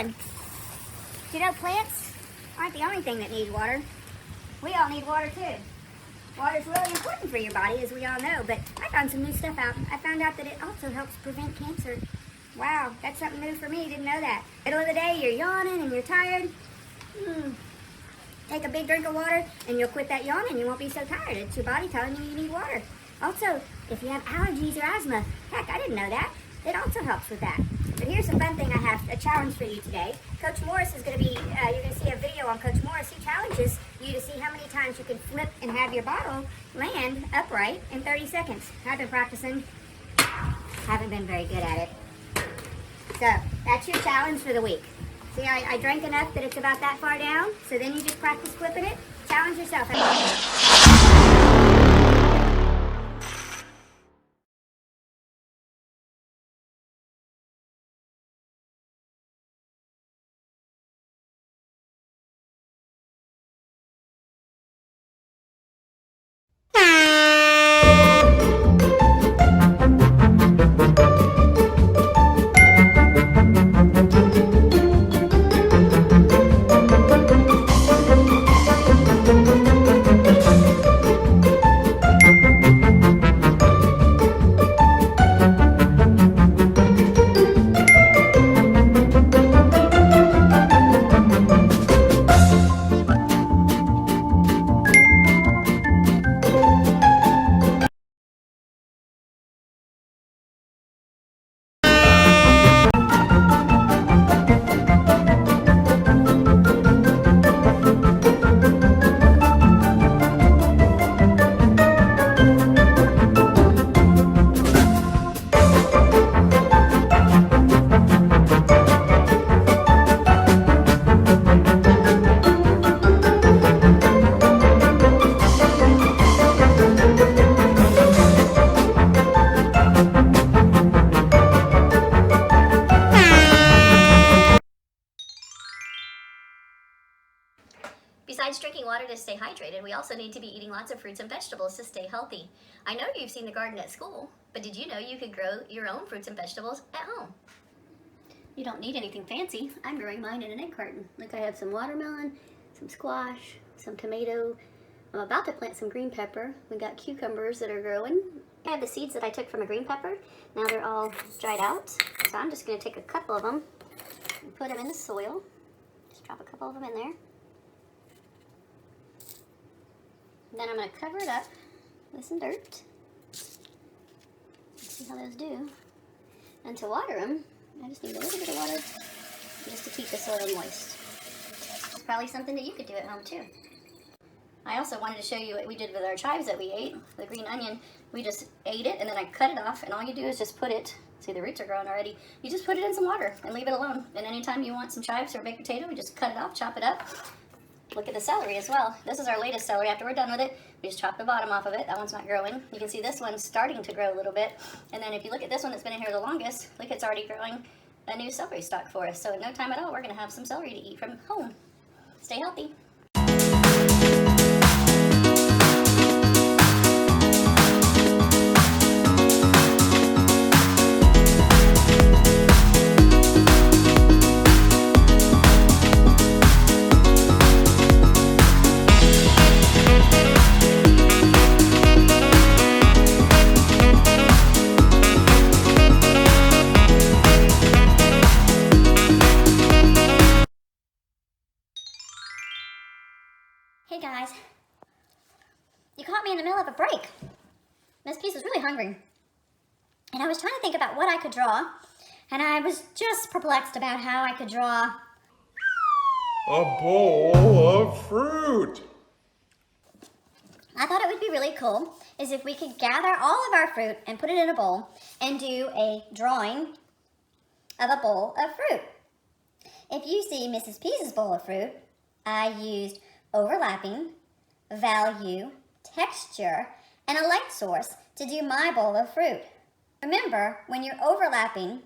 doing? You know, plants aren't the only thing that need water. We all need water too. Water's really important for your body, as we all know, but I found some new stuff out. I found out that it also helps prevent cancer. Wow, that's something new for me. Didn't know that. Middle of the day, you're yawning and you're tired. Take a big drink of water and you'll quit that yawning. You won't be so tired. It's your body telling you need water. Also, if you have allergies or asthma, heck, I didn't know that. It also helps with that. But here's a fun thing I have, a challenge for you today. Coach Morris is going to be, you're going to see a video on Coach Morris. He challenges you to see how many times you can flip and have your bottle land upright in 30 seconds. I've been practicing. Haven't been very good at it. So, that's your challenge for the week. See, I drank enough that it's about that far down, so then you just practice flipping it. Challenge yourself. Besides drinking water to stay hydrated, we also need to be eating lots of fruits and vegetables to stay healthy. I know you've seen the garden at school, but did you know you could grow your own fruits and vegetables at home? You don't need anything fancy. I'm growing mine in an egg carton. Look, I have some watermelon, some squash, some tomato. I'm about to plant some green pepper. We got cucumbers that are growing. I have the seeds that I took from a green pepper. Now they're all dried out. So I'm just going to take a couple of them and put them in the soil. Just drop a couple of them in there. Then I'm going to cover it up with some dirt. Let's see how those do. And to water them, I just need a little bit of water just to keep the soil moist. It's probably something that you could do at home too. I also wanted to show you what we did with our chives that we ate. The green onion, we just ate it and then I cut it off, and all you do is just put it, see the roots are growing already, you just put it in some water and leave it alone. And anytime you want some chives or a baked potato, we just cut it off, chop it up. Look at the celery as well. This is our latest celery. After we're done with it, we just chop the bottom off of it. That one's not growing. You can see this one's starting to grow a little bit. And then if you look at this one that's been in here the longest, look, it's already growing a new celery stalk for us. So in no time at all, we're going to have some celery to eat from home. Stay healthy. Hey guys, you caught me in the middle of a break. Miss Peace was really hungry, and I was trying to think about what I could draw, and I was just perplexed about how I could draw a bowl of fruit. I thought it would be really cool is if we could gather all of our fruit and put it in a bowl and do a drawing of a bowl of fruit. If you see Mrs. Peace's bowl of fruit, I used overlapping, value, texture, and a light source to do my bowl of fruit. Remember, when you're overlapping,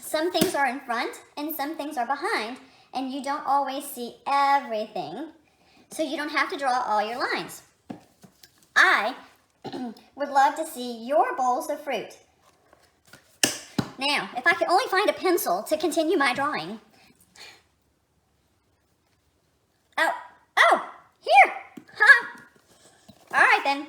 some things are in front and some things are behind, and you don't always see everything, so you don't have to draw all your lines. I would love to see your bowls of fruit. Now, if I could only find a pencil to continue my drawing, then.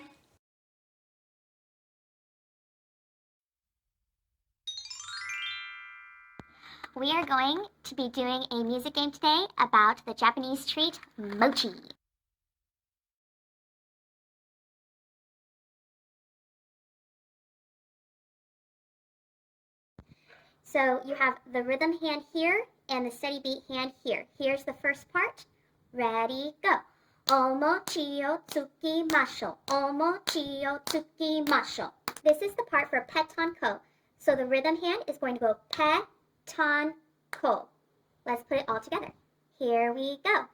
We are going to be doing a music game today about the Japanese treat mochi. So you have the rhythm hand here and the steady beat hand here. Here's the first part. Ready, go. Omochi o tsukimashou. Omochi o tsukimashou. This is the part for petanko. So the rhythm hand is going to go petanko. Let's put it all together. Here we go.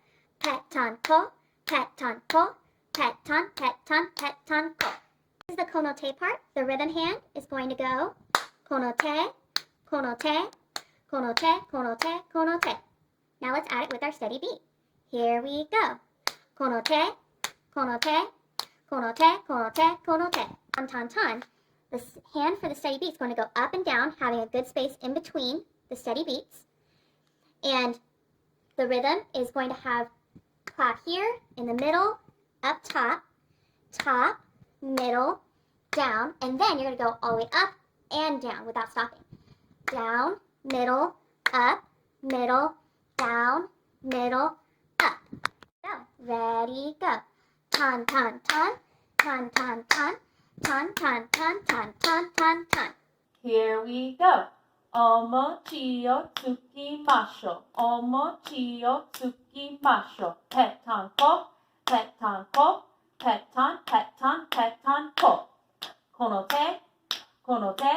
Petanko, petanko, petan, petan, petanko. This is the konote part. The rhythm hand is going to go konote, konote, konote, konote, konote. Now let's add it with our steady beat. Here we go. Konote, konote, konote, konote, konote. Tan, tan, tan. The hand for the steady beat is going to go up and down, having a good space in between the steady beats. And the rhythm is going to have clap here, in the middle, up top, top, middle, down, and then you're going to go all the way up and down without stopping. Down, middle, up, middle, down, middle, up. So, ready, go. Tan, tan, tan, tan, tan, tan, tan, tan, tan, tan, tan, tan, tan. Here we go. Omochi o tsukimashou. Omochi o tsukimashou. Petanko, petanko, petan, petan, petanko. Konote, konote,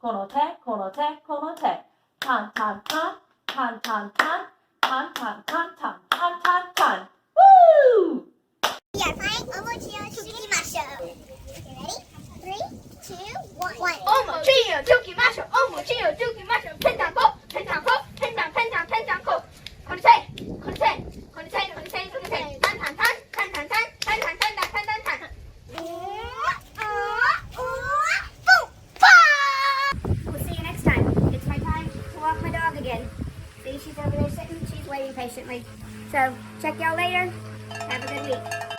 konote, konote, konote. Tan, tan, tan, tan, tan, tan, tan, tan, tan, tan, tan, tan, tan. Woo! We are playing Omochi o tsukimashou. You ready? 3, 2, 1. Omochi o tsukimashou. Omochi o tsukimashou. Pentanko, pentanko, pentan, pentan, pentanko. Konote, konote, konote, konote, konote. Tan, tan, tan, tan, tan, tan, tan, tan, tan, tan, tan, tan. We'll see you next time. It's my time to walk my dog again. See, she's over there sitting. She's waiting patiently. So, check y'all later. Have a good week.